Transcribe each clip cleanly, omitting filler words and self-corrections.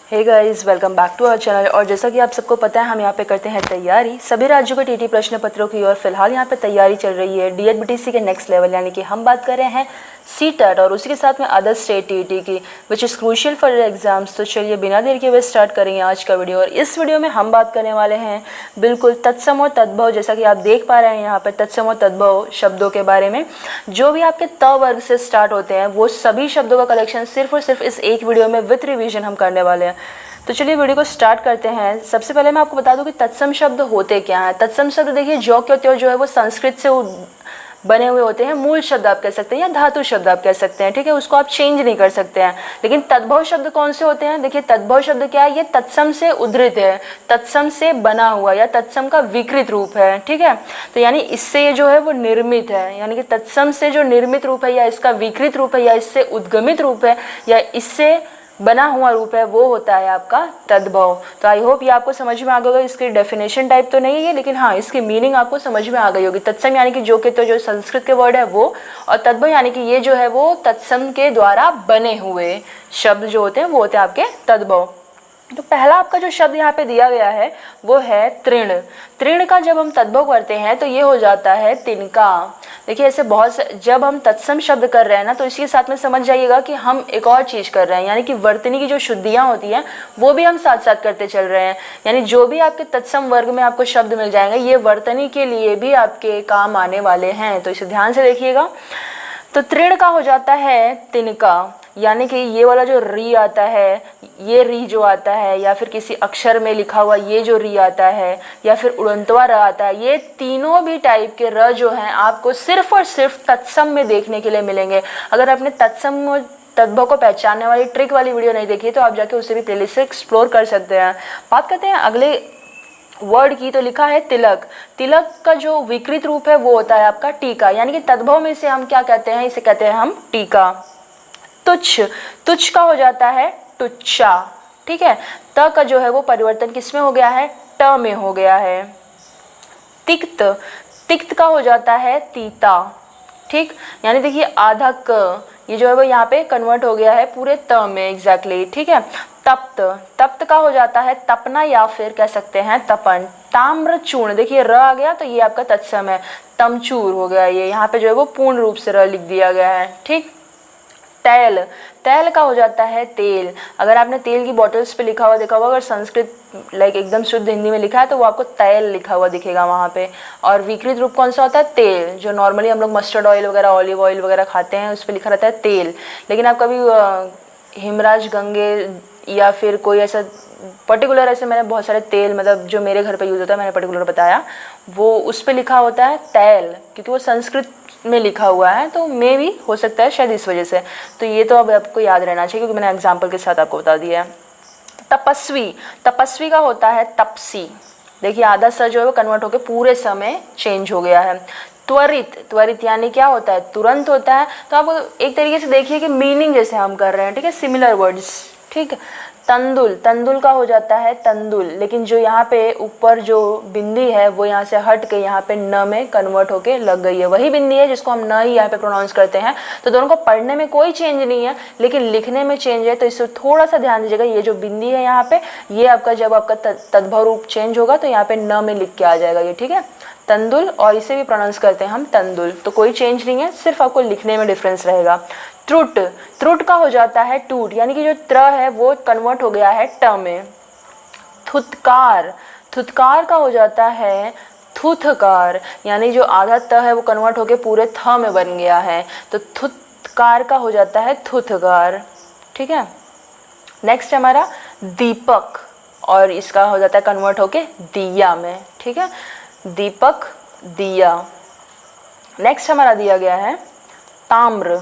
Hey guys, welcome back to our channel. और जैसा कि आप सबको पता है, हम यहाँ पे करते हैं तैयारी सभी राज्यों के टीटी प्रश्न पत्रों की। और फिलहाल यहाँ पे तैयारी चल रही है डीएड-बीटीसी के नेक्स्ट लेवल, यानी कि हम बात कर रहे हैं सीटेट और उसी के साथ में अदर स्टेट टीटी की, which is crucial for exams. तो चलिए बिना देर के हुए स्टार्ट करेंगे आज का वीडियो। और इस वीडियो में हम बात करने वाले हैं बिल्कुल तत्सम और तद्भव, जैसा कि आप देख पा रहे हैं यहाँ पर तत्सम और तद्भव शब्दों के बारे में। जो भी आपके त वर्ग से स्टार्ट होते हैं वो सभी शब्दों का कलेक्शन सिर्फ और सिर्फ इस एक वीडियो में विथ रिविजन हम करने वाले हैं। तो चलिए वीडियो को स्टार्ट करते हैं। सबसे पहले मैं आपको बता दूं कि तत्सम शब्द होते क्या हैं। तत्सम शब्द देखिए ज्यों के त्यों जो है वो संस्कृत से बने हुए होते हैं। मूल शब्द आप कह सकते हैं या धातु शब्द आप कह सकते हैं, ठीक है, उसको आप चेंज नहीं कर सकते हैं। लेकिन तद्भव शब्द कौन से होते हैं? देखिए तद्भव शब्द क्या है, ये तत्सम से उद्धृत है, तत्सम से बना हुआ या तत्सम का विकृत रूप है, ठीक है। तो यानी इससे ये जो है वो निर्मित है, यानी कि तत्सम से जो निर्मित रूप है या इसका विकृत रूप है या इससे उद्गमित रूप है या इससे बना हुआ रूप है, वो होता है आपका तद्भव। तो आई होप ये आपको समझ में आ गया होगा। इसकी डेफिनेशन टाइप तो नहीं है लेकिन हाँ इसकी मीनिंग आपको समझ में आ गई होगी। तत्सम यानी कि जो के तो जो संस्कृत के वर्ड है वो, और तद्भव यानी कि ये जो है वो तत्सम के द्वारा बने हुए शब्द जो होते हैं वो होते हैं आपके तद्भव। तो पहला आपका जो शब्द यहाँ पे दिया गया है वो है तृण। तृण का जब हम तद्भव करते हैं तो ये हो जाता है तिनका। देखिए ऐसे बहुत से जब हम तत्सम शब्द कर रहे हैं ना, तो इसके साथ में समझ जाइएगा कि हम एक और चीज़ कर रहे हैं, यानी कि वर्तनी की जो शुद्धियाँ होती हैं वो भी हम साथ साथ करते चल रहे हैं। यानी जो भी आपके तत्सम वर्ग में आपको शब्द मिल जाएंगे ये वर्तनी के लिए भी आपके काम आने वाले हैं, तो इसे ध्यान से देखिएगा। तो तृण का हो जाता है तिनका, यानी कि ये वाला जो री आता है, ये री जो आता है, या फिर किसी अक्षर में लिखा हुआ ये जो री आता है, या फिर उड़ंतवा र आता है, ये तीनों भी टाइप के र जो हैं आपको सिर्फ और सिर्फ तत्सम में देखने के लिए मिलेंगे। अगर आपने तत्सम और तद्भव को पहचानने वाली ट्रिक वाली वीडियो नहीं देखी तो आप जाके उसे भी प्लेलिस्ट से एक्सप्लोर कर सकते हैं। बात करते हैं अगले वर्ड की, तो लिखा है तिलक। तिलक का जो विकृत रूप है वो होता है आपका टीका, यानी कि तद्भव में से हम क्या कहते हैं, इसे कहते हैं हम टीका। तुच्छ, तुच्छ का हो जाता है टुच्चा, ठीक है। त का जो है वो परिवर्तन किसमें हो गया है, ट में हो गया है। तिक्त, तिक्त का हो जाता है तीता, ठीक। यानी देखिए आधा क ये जो है वो यहाँ पे कन्वर्ट हो गया है पूरे त में, एग्जैक्टली, ठीक है। तप्त, तप्त का हो जाता है तपना या फिर कह सकते हैं तपन। ताम्र चूर्ण, देखिए र आ गया तो ये आपका तत्सम है। तमचूर हो गया ये, यहाँ पे जो है वो पूर्ण रूप से र लिख दिया गया है, ठीक। तैल, तैल का हो जाता है तेल। अगर आपने तेल की बॉटल्स पे लिखा हुआ देखा होगा, अगर संस्कृत लाइक एकदम शुद्ध हिंदी में लिखा है तो वो आपको तैल लिखा हुआ दिखेगा वहाँ पे। और विकृत रूप कौन सा होता है, तेल। जो नॉर्मली हम लोग मस्टर्ड ऑयल वगैरह, ऑलिव ऑयल वगैरह खाते हैं उस पर लिखा रहता है तेल। लेकिन आप कभी हिमराज गंगे या फिर कोई ऐसा पर्टिकुलर, ऐसे मैंने बहुत सारे तेल मतलब जो मेरे घर पे यूज़ होता है मैंने पर्टिकुलर बताया, वो उस पर लिखा होता है तैल, क्योंकि वो संस्कृत में लिखा हुआ है, तो मे भी हो सकता है शायद इस वजह से। तो ये तो अब आपको याद रहना चाहिए क्योंकि मैंने एग्जाम्पल के साथ आपको बता दिया है। तपस्वी, तपस्वी का होता है तपसी। देखिए आधा स जो है वो कन्वर्ट होकर पूरे समय चेंज हो गया है। त्वरित, त्वरित यानी क्या होता है, तुरंत होता है। तो आप एक तरीके से देखिए कि मीनिंग जैसे हम कर रहे हैं, ठीक है, सिमिलर वर्ड्स, ठीक। तंदुल, तंदुल का हो जाता है तंदुल, लेकिन जो यहाँ पे ऊपर जो बिंदी है वो यहाँ से हट के यहाँ पे न में कन्वर्ट होके लग गई है। वही बिंदी है जिसको हम न ही यहाँ पे प्रोनाउंस करते हैं। तो दोनों को पढ़ने में कोई चेंज नहीं है लेकिन लिखने में चेंज है, तो इससे थोड़ा सा ध्यान दीजिएगा। ये जो बिंदी है यहाँ पे, ये आपका जब आपका तद्भव रूप चेंज होगा तो यहाँ पे न में लिख के आ जाएगा ये, ठीक है, तंदुल। और इसे भी प्रोनाउंस करते हैं हम तंदुल। तो कोई चेंज नहीं है, सिर्फ आपको लिखने में डिफरेंस रहेगा। त्रुट, त्रुट का हो जाता है टूट, यानी कि जो त्र है वो कन्वर्ट हो गया है ट में। थुतकार, थुतकार का हो जाता है थुथकार, यानी जो आधा त है वो कन्वर्ट होके पूरे थ में बन गया है, तो थुतकार का हो जाता है थुथकार, ठीक है। नेक्स्ट हमारा दीपक, और इसका हो जाता है कन्वर्ट होके दिया में, ठीक है, दीपक, दिया। नेक्स्ट हमारा दिया गया है ताम्र।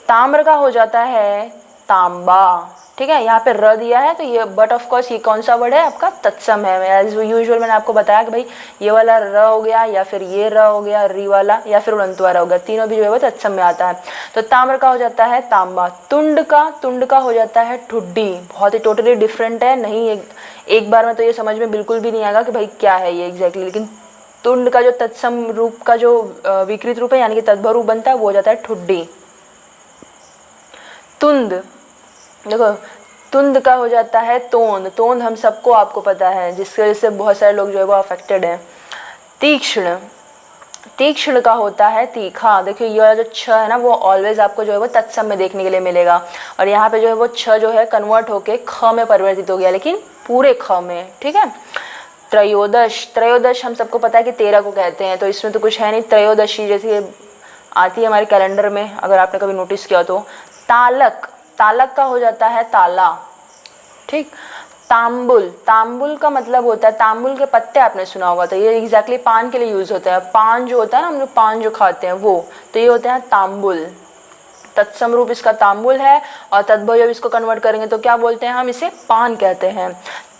ताम्र का हो जाता है तांबा, ठीक है। यहाँ पे र दिया है तो ये, बट ऑफ कोर्स ये कौन सा वर्ड है आपका, तत्सम है। एज यूजुअल मैंने आपको बताया कि भाई ये वाला र हो गया या फिर ये र हो गया, री वाला, या फिर उड़ंतवा र हो गया, तीनों भी जो है वो तत्सम में आता है। तो ताम्र का हो जाता है तांबा। तुंड का, तुंड का हो जाता है ठुड्डी। बहुत ही टोटली डिफरेंट है, नहीं एक बार में तो ये समझ में बिल्कुल भी नहीं आएगा कि भाई क्या है ये एग्जैक्टली, लेकिन तुंड का जो तत्सम रूप का जो विकृत रूप है यानी कि तद्भव रूप बनता है वो हो जाता है ठुड्डी। तुंद, देखो तुंद का हो जाता है तोंद, तोंद हम सबको आपको पता है, जिसकी वजह से बहुत सारे लोग जो है वो अफेक्टेड हैं। तीक्ष्ण, तीक्ष्ण का होता है तीखा। देखिए ये जो छ है ना वो ऑलवेज आपको जो है वो तत्सम में देखने के लिए मिलेगा, और यहाँ पे जो है वो छ जो है कन्वर्ट होके ख में परिवर्तित हो गया, लेकिन पूरे ख में, ठीक है। त्रयोदश, त्रयोदश हम सबको पता है कि 13 को कहते हैं, तो इसमें तो कुछ है नहीं। त्रयोदशी जैसे आती है हमारे कैलेंडर में, अगर आपने कभी नोटिस किया तो। तालक, तालक का हो जाता है ताला, ठीक। तांबुल, तांबुल का मतलब होता है, तांबुल के पत्ते आपने सुना होगा, तो ये एग्जैक्टली पान के लिए यूज होता है। पान जो होता है ना, हम लोग पान जो खाते हैं वो, तो ये होते हैं तांबुल, तत्सम रूप इसका तांबुल है, और तद्भव जब इसको कन्वर्ट करेंगे तो क्या बोलते हैं हम, इसे पान कहते हैं।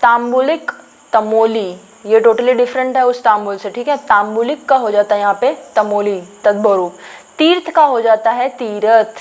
तांबुलिक, तमोली, ये टोटली डिफरेंट है उस तांबुल से, ठीक है। तांबुलिक का हो जाता है यहाँ पे तमोली, तद्भव रूप। तीर्थ का हो जाता है तीरथ,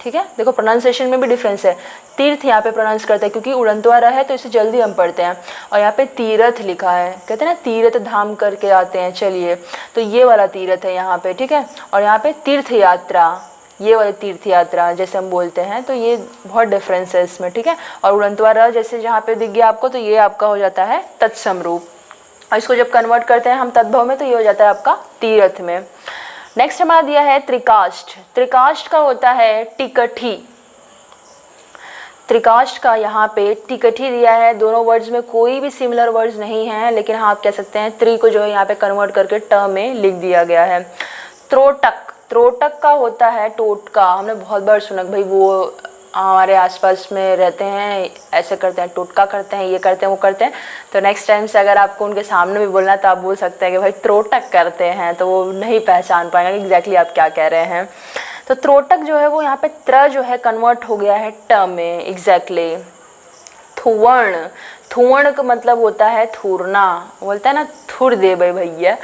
ठीक है। देखो प्रोनाउंसिएशन में भी डिफरेंस है, तीर्थ यहाँ पे प्रोनाउंस करते हैं क्योंकि उड़नतुआ है तो इसे जल्दी हम पढ़ते हैं, और यहाँ पे तीरथ लिखा है, कहते हैं ना तीर्थ धाम करके आते हैं, चलिए तो ये वाला तीरथ है यहाँ पे, ठीक है। और यहाँ पे तीर्थ यात्रा, ये वाली तीर्थ यात्रा जैसे हम बोलते हैं, तो ये बहुत डिफरेंस है इसमें, ठीक है। और उड़नतुआ जैसे जहाँ पे दिख गया आपको, तो ये आपका हो जाता है तत्सम रूप, और इसको जब कन्वर्ट करते हैं हम तद्भव में, तो ये हो जाता है आपका तीर्थ में। नेक्स्ट हमारा दिया है त्रिकाष्ठ, त्रिकाष्ठ का होता है टिकठी, त्रिकाष्ठ का यहाँ पे टिकठी दिया है। दोनों वर्ड्स में कोई भी सिमिलर वर्ड्स नहीं है, लेकिन हाँ आप कह सकते हैं त्रि को जो है यहाँ पे कन्वर्ट करके ट में लिख दिया गया है। त्रोटक, त्रोटक का होता है टोटका, हमने बहुत बार सुना भाई वो हमारे आसपास में रहते हैं, ऐसे करते हैं, टोटका करते हैं, ये करते हैं, वो करते हैं, तो नेक्स्ट टाइम से अगर आपको उनके सामने भी बोलना है तो आप बोल सकते हैं कि भाई त्रोटक करते हैं, तो वो नहीं पहचान पाएंगे कि एग्जैक्टली आप क्या कह रहे हैं। तो त्रोटक जो है वो यहाँ पे त्र जो है कन्वर्ट हो गया है ट में, एग्जैक्टली। थुवर्ण, थुवर्ण का मतलब होता है थूरना, बोलता है ना थूर दे भाई भैया,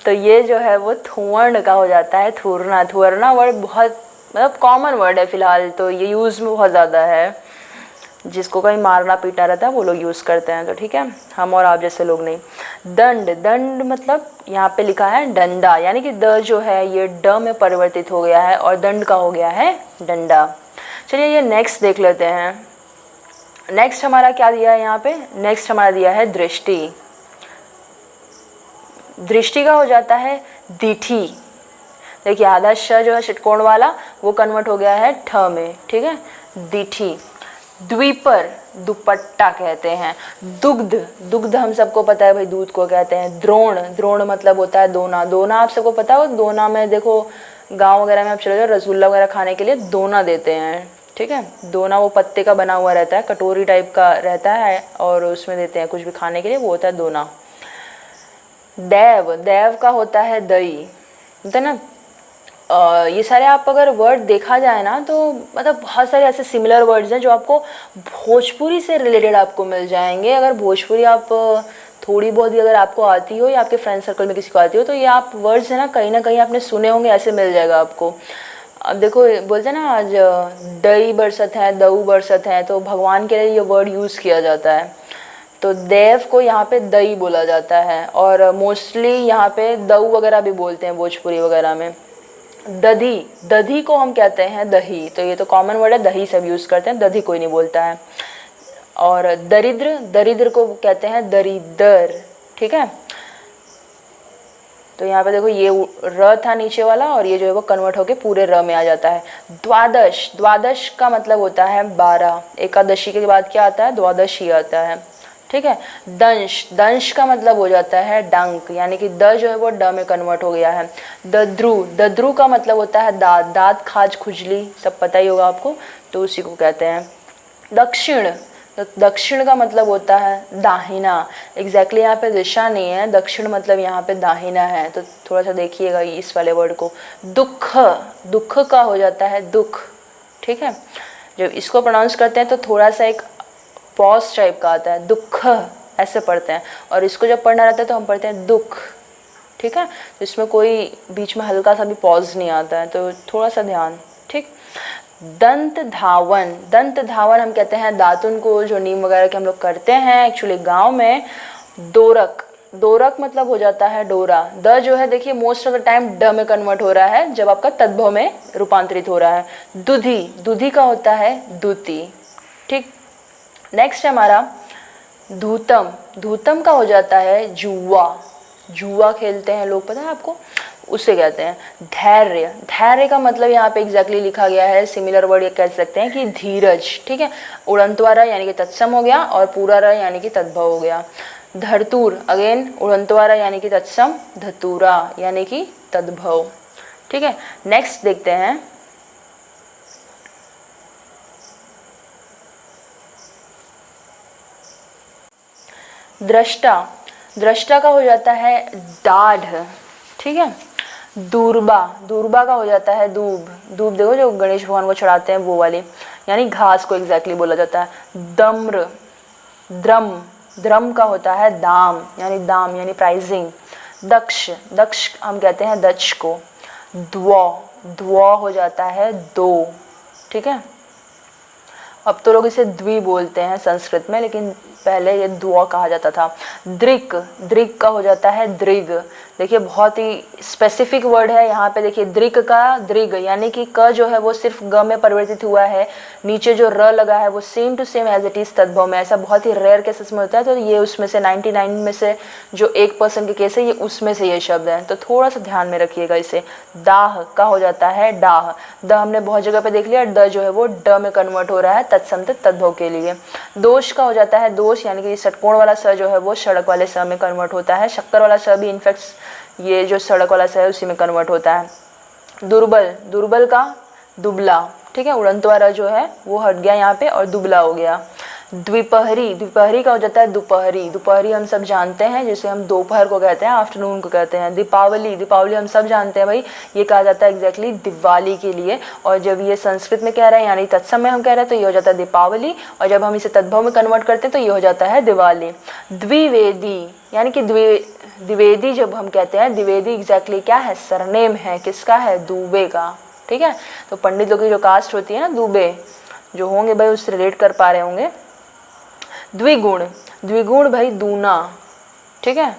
तो ये जो है वो थुवर्ण का हो जाता है थूरना। थूरना वर्ड बहुत मतलब कॉमन वर्ड है फिलहाल, तो ये यूज़ में बहुत ज़्यादा है, जिसको कहीं मारना पीटना रहता है वो लोग यूज़ करते हैं, तो ठीक है, हम और आप जैसे लोग नहीं। दंड, दंड मतलब यहाँ पे लिखा है डंडा, यानी कि द जो है ये ड में परिवर्तित हो गया है, और दंड का हो गया है डंडा। चलिए ये नेक्स्ट देख लेते हैं। नेक्स्ट हमारा क्या दिया है यहाँ पे, नेक्स्ट हमारा दिया है दृष्टि, दृष्टि का हो जाता है दीठी। देखिए आधा श जो है षटकोण वाला वो कन्वर्ट हो गया है ठ में, ठीक है, दीठी। द्विपर, दुपट्टा कहते हैं। दुग्ध, दुग्ध हम सबको पता है भाई दूध को कहते हैं। द्रोण, द्रोण मतलब होता है दोना, दोना आप सबको पता हो, दोना में देखो गांव वगैरह में आप चले जाओ रसगुल्ला वगैरह खाने के लिए दोना देते हैं, ठीक है। दोना वो पत्ते का बना हुआ रहता है, कटोरी टाइप का रहता है, और उसमें देते हैं कुछ भी खाने के लिए, वो होता है दोना। दैव, दैव का होता है दही, होता है ना। ये सारे आप अगर वर्ड देखा जाए ना तो मतलब बहुत सारे ऐसे सिमिलर वर्ड्स हैं जो आपको भोजपुरी से रिलेटेड आपको मिल जाएंगे। अगर भोजपुरी आप थोड़ी बहुत ही अगर आपको आती हो या आपके फ्रेंड सर्कल में किसी को आती हो, तो ये आप वर्ड्स है ना कहीं आपने सुने होंगे, ऐसे मिल जाएगा आपको। अब देखो बोलते हैं ना आज दही बरसत है, दऊ बरसत है, तो भगवान के लिए ये वर्ड यूज़ किया जाता है, तो देव को यहाँ पे दही बोला जाता है, और मोस्टली यहाँ पे दऊ वगैरह भी बोलते हैं भोजपुरी वगैरह में। दधी, दधी को हम कहते हैं दही, तो ये तो कॉमन वर्ड है, दही सब यूज़ करते हैं, दधी कोई नहीं बोलता है। और दरिद्र, दरिद्र को कहते हैं दरिद्र, ठीक है। तो यहाँ पे देखो ये र था नीचे वाला, और ये जो है वो कन्वर्ट होके पूरे र में आ जाता है। द्वादश, द्वादश का मतलब होता है 12, एकादशी के बाद क्या आता है, द्वादशी आता है, ठीक है। दंश, दंश का मतलब हो जाता है डंक, यानी कि द जो है वो ड में कन्वर्ट हो गया है। दद्रु, दद्रु का मतलब होता है दांत, दांत खाज खुजली सब पता ही होगा आपको, तो उसी को कहते हैं। दक्षिण, दक्षिण का मतलब होता है दाहिना, एग्जैक्टली यहाँ पे दिशा नहीं है, दक्षिण मतलब यहाँ पे दाहिना है, तो थोड़ा सा देखिएगा इस वाले वर्ड को। दुख, दुख का हो जाता है दुख, ठीक है। जब इसको प्रोनाउंस करते हैं तो थोड़ा सा एक पॉज टाइप का आता है, दुख ऐसे पढ़ते हैं, और इसको जब पढ़ना रहता है तो हम पढ़ते हैं दुख, ठीक है। तो इसमें कोई बीच में हल्का सा भी पॉज नहीं आता है, तो थोड़ा सा ध्यान, ठीक। दंत धावन, दंत धावन हम कहते हैं दातुन को, जो नीम वगैरह के हम लोग करते हैं एक्चुअली गांव में। दोरक, दोरक मतलब हो जाता है डोरा। द जो है देखिए मोस्ट ऑफ द टाइम ड में कन्वर्ट हो रहा है जब आपका तद्भव में रूपांतरित हो रहा है। दुधी, दुधी का होता है दूती, ठीक। नेक्स्ट है हमारा धूतम। धूतम का हो जाता है जुआ। जुआ खेलते हैं लोग, पता है आपको, उसे कहते हैं धैर्य। धैर्य का मतलब यहाँ पे एग्जैक्टली लिखा गया है, सिमिलर वर्ड ये कह सकते हैं कि धीरज। ठीक है, उड़ंतवारा यानी कि तत्सम हो गया और पूरा र यानी कि तद्भव हो गया। धरतूर अगेन उड़ंतवारा यानी कि तत्सम, धतूरा यानी कि तद्भव। ठीक है, नेक्स्ट देखते हैं दृष्टा। दृष्टा का हो जाता है दाढ़। ठीक है, दूर्बा। दूर्बा का हो जाता है दूब। दूब देखो जो गणेश भगवान को चढ़ाते हैं वो वाली, यानी घास को एग्जैक्टली बोला जाता है। दम्र। द्रम। द्रम का होता है दाम यानी प्राइजिंग। दक्ष। दक्ष हम कहते हैं दक्ष को। द्वौ। द्वौ हो जाता है दो। ठीक है, अब तो लोग इसे द्वि बोलते हैं संस्कृत में, लेकिन पहले ये द्वौ कहा जाता था। दृक। दृक का हो जाता है दृग। देखिए बहुत ही स्पेसिफिक वर्ड है यहाँ पे। देखिए दृक का दृग यानी कि क जो है वो सिर्फ ग में परिवर्तित हुआ है, नीचे जो र लगा है वो same to same as it is तद्भव में। ऐसा बहुत ही रेयर केसेस में होता है, तो ये उसमें से 99 में से जो 1% के केस है ये उसमें से ये शब्द है, तो थोड़ा सा ध्यान में रखिएगा इसे। दाह का हो जाता है डाह। द हमने बहुत जगह पे देख लिया, ड जो है वो ड में कन्वर्ट हो रहा है तत्सम तद्भव के लिए। दोष का हो जाता है दोष यानी कि षटकोण वाला स जो है वो सड़क वाले स में कन्वर्ट होता है। शक्कर वाला स भी इनफैक्ट ये जो सड़क वाला स है उसी में कन्वर्ट होता है। दुर्बल। दुर्बल का दुबला। ठीक है, उड़ंतवारा जो है वो हट गया यहाँ पे और दुबला हो गया। द्विपहरी। द्विपहरी का हो जाता है दोपहरी। दोपहरी हम सब जानते हैं, जिसे हम दोपहर को कहते हैं, आफ्टरनून को कहते हैं। दीपावली। दीपावली हम सब जानते हैं भाई, ये कहा जाता है एग्जैक्टली दिवाली के लिए, और जब ये संस्कृत में कह रहे हैं यानी तत्सम में हम कह रहे हैं तो ये हो जाता है दीपावली, और जब हम इसे तद्भव में कन्वर्ट करते हैं तो ये हो जाता है दिवाली। द्विवेदी यानी कि द्विवेदी जब हम कहते हैं, द्विवेदी एग्जैक्टली क्या है, सरनेम है, किसका है, दुबे का। ठीक है, तो पंडित लोग की जो कास्ट होती है ना, दुबे जो होंगे भाई उससे रिलेट कर पा रहे होंगे। द्विगुण। द्विगुण भाई दूना। ठीक है,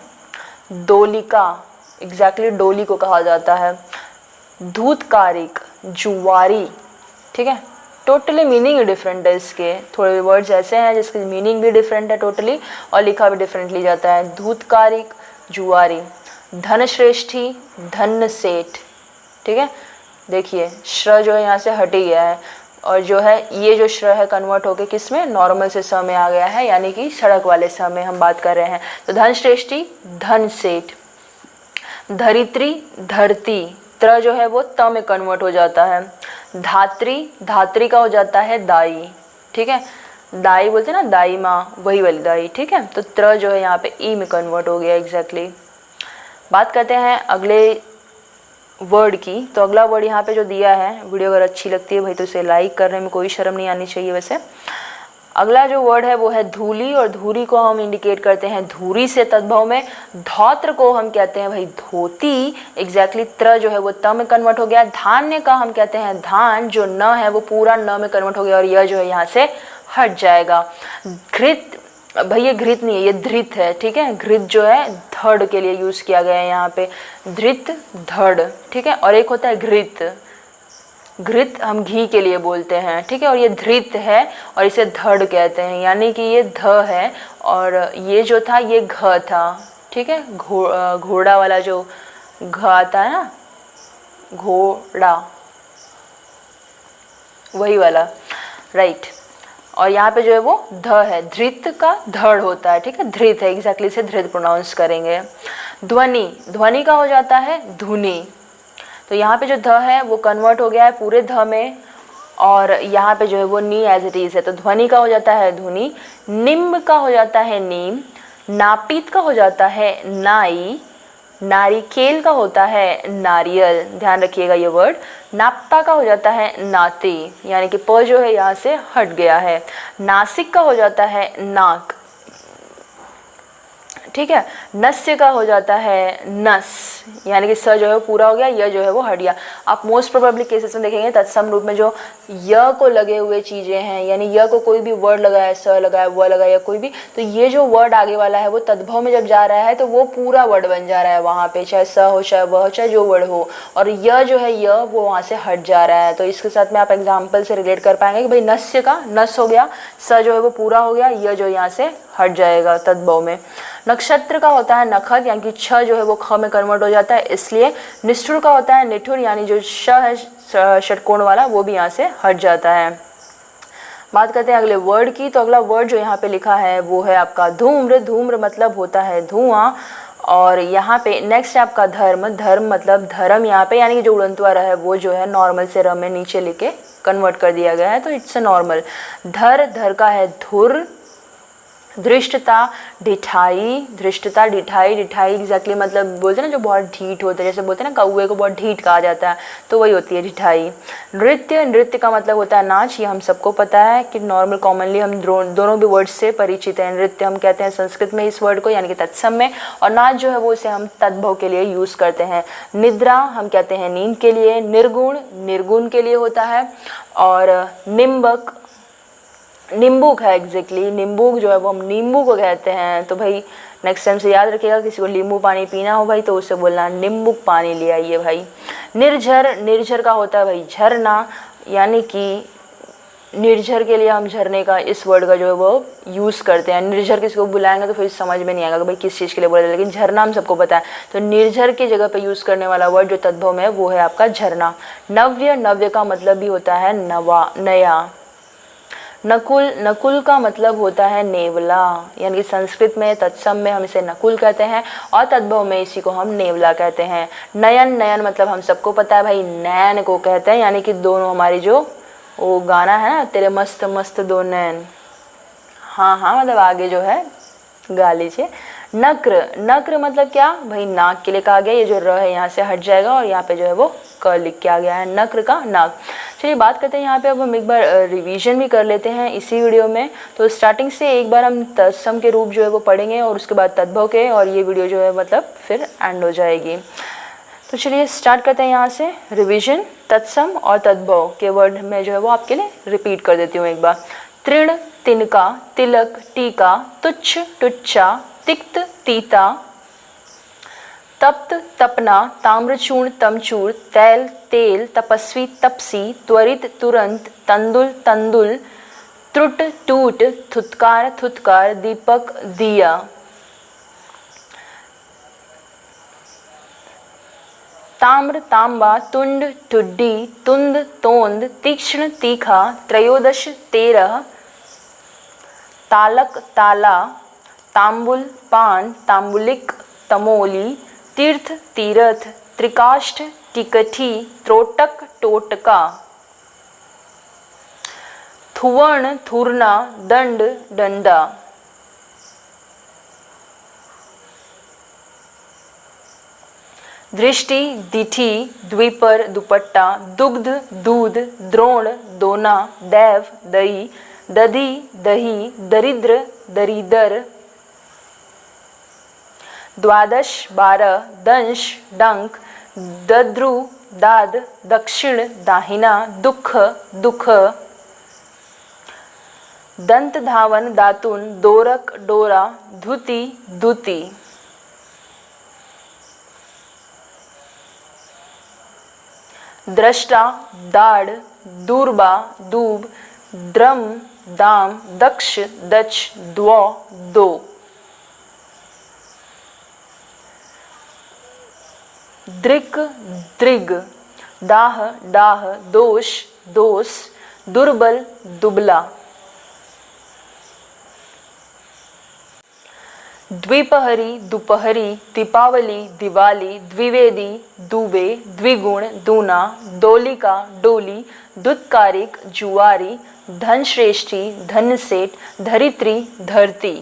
डोलिका एग्जैक्टली डोली को कहा जाता है। धूतकारिक जुआरी। ठीक है, टोटली मीनिंग डिफरेंट है इसके, थोड़े वर्ड्स ऐसे हैं जिसकी मीनिंग भी डिफरेंट है टोटली और लिखा भी डिफरेंटली जाता है। धूतकारिक जुआरी। धनश्रेष्ठी धन सेठ। ठीक है, देखिए श्र जो है यहाँ से हट ही गया है, और जो है ये जो श्र है कन्वर्ट होके किस में, नॉर्मल से स में आ गया है, यानी कि सड़क वाले स में हम बात कर रहे हैं। तो धनश्रेष्ठी धन सेठ। धरित्री धरती। त्र जो है वो त में कन्वर्ट हो जाता है। धात्री। धात्री का हो जाता है दाई। ठीक है, दाई बोलते हैं ना, दाई माँ, वही वाली दाई। ठीक है, तो त्र जो है यहाँ पे ई में कन्वर्ट हो गया एग्जैक्टली। बात करते हैं अगले वर्ड की। तो अगला वर्ड यहाँ पे जो दिया है, वीडियो अगर अच्छी लगती है भाई तो इसे लाइक करने में कोई शर्म नहीं आनी चाहिए। वैसे अगला जो वर्ड है वो है धूली, और धूली को हम इंडिकेट करते हैं धूरी से तद्भव में। धौत्र को हम कहते हैं भाई धोती, एग्जैक्टली त्र जो है वो त में कन्वर्ट हो गया। धान्य का हम कहते हैं धान, जो न है वो पूरा न में कन्वर्ट हो गया और यह जो है यहाँ से हट जाएगा। घृत भाई ये घृत नहीं है, ये धृत है। ठीक है, घृत जो है धड़ के लिए यूज किया गया है यहाँ पे, धृत धड़। ठीक है, और एक होता है घृत। घृत हम घी के लिए बोलते हैं। ठीक है, और ये धृत है और इसे धड़ कहते हैं, यानी कि ये ध है और ये जो था ये घ था। ठीक है, घोड़ा वाला जो घ आता है ना, घोड़ा, वही वाला, राइट। और यहाँ पे जो है वो ध है, धृत का धड़ होता है। ठीक है, धृत है, एग्जैक्टली इसे धृत प्रोनाउंस करेंगे। ध्वनि। ध्वनि का हो जाता है धुनी। तो यहाँ पे जो ध है वो कन्वर्ट हो गया है पूरे ध में, और यहाँ पे जो है वो नी एज इट इज है, तो ध्वनि का हो जाता है धुनी। निम्ब का हो जाता है नीम। नापित का हो जाता है नाई। नारिकेल का होता है नारियल, ध्यान रखिएगा ये वर्ड। नाप्ता का हो जाता है नाती, यानी कि प जो है यहाँ से हट गया है। नासिक का हो जाता है नाक। ठीक है। नस्य का हो जाता है नस, यानी कि स जो है पूरा हो गया, य जो है वो हट गया। आप मोस्ट प्रोबेबली केसेस में देखेंगे तत्सम रूप में जो य को लगे हुए चीज़ें हैं, यानी य को कोई भी वर्ड लगाया, स लगाया, व लगाया, या कोई भी, तो ये जो वर्ड आगे वाला है वो तद्भव में जब जा रहा है तो वो पूरा वर्ड बन जा रहा है वहाँ पे, चाहे स हो, चाहे वह हो, चाहे जो वर्ड हो, और य जो है य वो वहाँ से हट जा रहा है। तो इसके साथ में आप एग्जाम्पल से रिलेट कर पाएंगे कि भाई नस्य का नस हो गया, स जो है वो पूरा हो गया, य जो यहाँ से हट जाएगा तद्भव में। नक्षत्र का होता है नखत, यानी कि छ जो है वो ख में कन्वर्ट हो जाता है इसलिए। निष्ठुर का होता है निठुर, यानी जो श है षटकोण वाला वो भी यहाँ से हट जाता है। बात करते हैं अगले वर्ड की, तो अगला वर्ड जो यहाँ पे लिखा है वो है आपका धूम्र। धूम्र मतलब होता है धुआं। और यहाँ पे नेक्स्ट है आपका धर्म। धर्म मतलब धर्म, यहाँ पे यानी कि जो उड़नतुआ है वो जो है नॉर्मल से र में नीचे लेके कन्वर्ट कर दिया गया है, तो इट्स अ नॉर्मल। धर का है धुर। धृष्टता ढिठाई, धृष्टता ढिठाई, ढिठाई एग्जैक्टली मतलब बोलते हैं ना जो बहुत ढीठ होता है, जैसे बोलते हैं ना कौवे को बहुत ढीठ कहा जाता है, तो वही होती है ढिठाई। नृत्य, नृत्य का मतलब होता है नाच, ये हम सबको पता है कि नॉर्मल कॉमनली हम दोनों भी वर्ड से परिचित हैं। नृत्य हम कहते हैं संस्कृत में इस वर्ड को, यानी कि तत्सम में, और नाच जो है वो इसे हम तद्भव के लिए यूज़ करते हैं। निद्रा हम कहते हैं नींद के लिए। निर्गुण निर्गुण के लिए होता है। और निम्बक, निम्बुक है एग्जैक्टली, निम्बुक जो है वो हम नींबू को कहते हैं। तो भाई नेक्स्ट टाइम से याद रखिएगा, किसी को नींबू पानी पीना हो भाई तो उससे बोलना निम्बुक पानी ले आइए भाई। निर्झर, निर्झर का होता है भाई झरना, यानी कि निर्झर के लिए हम झरने का इस वर्ड का जो है वो यूज़ करते हैं। निर्झर किसी को बुलाएंगे तो फिर समझ में नहीं आएगा कि भाई किस चीज़ के लिए बोला जाए, लेकिन झरना हम सबको पता है, तो निर्झर की जगह पे यूज़ करने वाला वर्ड जो तद्भव में है वो है आपका झरना। नव्य, नव्य का मतलब भी होता है नवा, नया। नकुल, नकुल का मतलब होता है नेवला, यानी कि संस्कृत में तत्सम में हम इसे नकुल कहते हैं और तद्भव में इसी को हम नेवला कहते हैं। नयन, नयन मतलब हम सबको पता है भाई नैन को कहते हैं, यानी कि दोनों हमारी जो वो गाना है ना तेरे मस्त मस्त दो नैन, हाँ मतलब आगे जो है गा लीजिए। नक्र, नक्र मतलब क्या भाई नाक के लिए कहा गया, ये जो र है यहाँ से हट जाएगा और यहाँ पे जो है वो क लिख के आ गया है, नक्र का नाक। चलिए बात करते हैं यहाँ पे, अब हम एक बार रिवीजन भी कर लेते हैं इसी वीडियो में। तो स्टार्टिंग से एक बार हम तत्सम के रूप जो है वो पढ़ेंगे और उसके बाद तद्भव के, और ये वीडियो जो है मतलब फिर एंड हो जाएगी। तो चलिए स्टार्ट करते हैं यहाँ से रिवीजन। तत्सम और तद्भव के वर्ड में जो है वो आपके लिए रिपीट कर देती हूँ एक बार। तृण, तिनका, तिलक, टीका, तुच्छ, टुच्चा, तिक्त, तीता, तप्त, तपना, ताम्रचूर्ण, तमचूर, तैल, तेल, तपस्वी, तपसी, त्वरित, तुरंत, तंदुल, तंदुल, त्रुट, टूट, थुत्कार, थुत्कार, दीपक, दिया। ताम्र, तांबा, तुंड, टुड्डी, तुंद, तोंद, तीक्ष्ण, तीखा, त्रयोदश, 13, तालक, ताला, तांबुल, पान, तांबुलिक, तमोली, तीर्थ, तीरथ, त्रिकाष्ठ, टिकठी, त्रोटक, टोटका, थुवर्ण, थुरना, दंड, डंडा। दृष्टि, दिठी, द्विपर, दुपट्टा, दुग्ध, दूध, द्रोण, दोना, दैव, दही, दधी, दही, दरिद्र, दरिदर, द्वादश, 12, दंश, डंक, दद्रु, दाद, दक्षिण, दाहिना, दुख, दुख, दंत धावन, दातुन, दोरक, डोरा, धुति, दुति। दृष्टा, दाढ़, दूरबा, दूब, द्रम, दाम, दक्ष, दच, द्वौ, दो। दृक्, दृग, दाह, डाह, दोष, दोष, दुर्बल, दुबला। द्विपहरी, दुपहरी, दीपावली, दिवाली, द्विवेदी, दुबे, द्विगुण, दूना, डोलिका, डोली, दुत्कारिक, जुआरी, धनश्रेष्ठी, धनसेठ, धरित्री, धरती,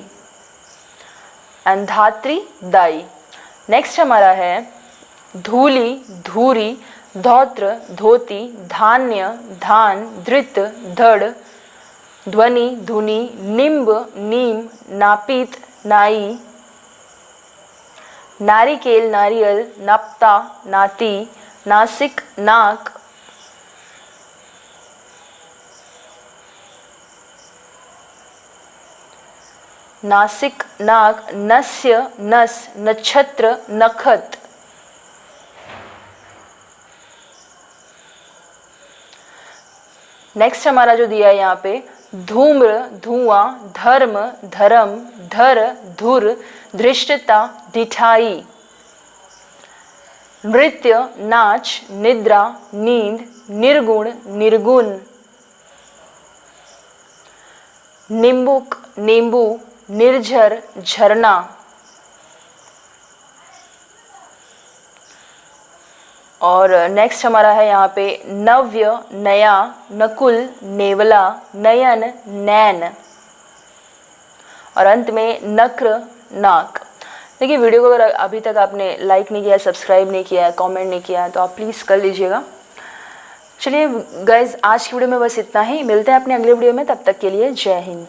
एंड धात्री, दाई। नेक्स्ट हमारा है धूली, धूरी, धौत्र, धोती, धान्य, धान, धृत, धड़, ध्वनि, धुनी, निम्ब, नीम, नापीत, नाई, नारिकेल नारियल, नापता नाती, नासिक नाक, नासिक नाक, नस्य नस, नक्षत्र नखत, नेक्स्ट हमारा जो दिया है यहाँ पे धूम्र धुआं, धर्म धर्म, धर धुर, धृष्टता ढिठाई, नृत्य नाच, निद्रा नींद, निर्गुण निर्गुण, निम्बुक नींबू, निर्झर झरना, और नेक्स्ट हमारा है यहाँ पे नव्य नया, नकुल नेवला, नयन नैन, और अंत में नक्र नाक। देखिए वीडियो को अगर अभी तक आपने लाइक नहीं किया, सब्सक्राइब नहीं किया, कमेंट नहीं किया तो आप प्लीज़ कर लीजिएगा। चलिए गाइज आज की वीडियो में बस इतना ही, मिलते हैं अपने अगले वीडियो में, तब तक के लिए जय हिंद।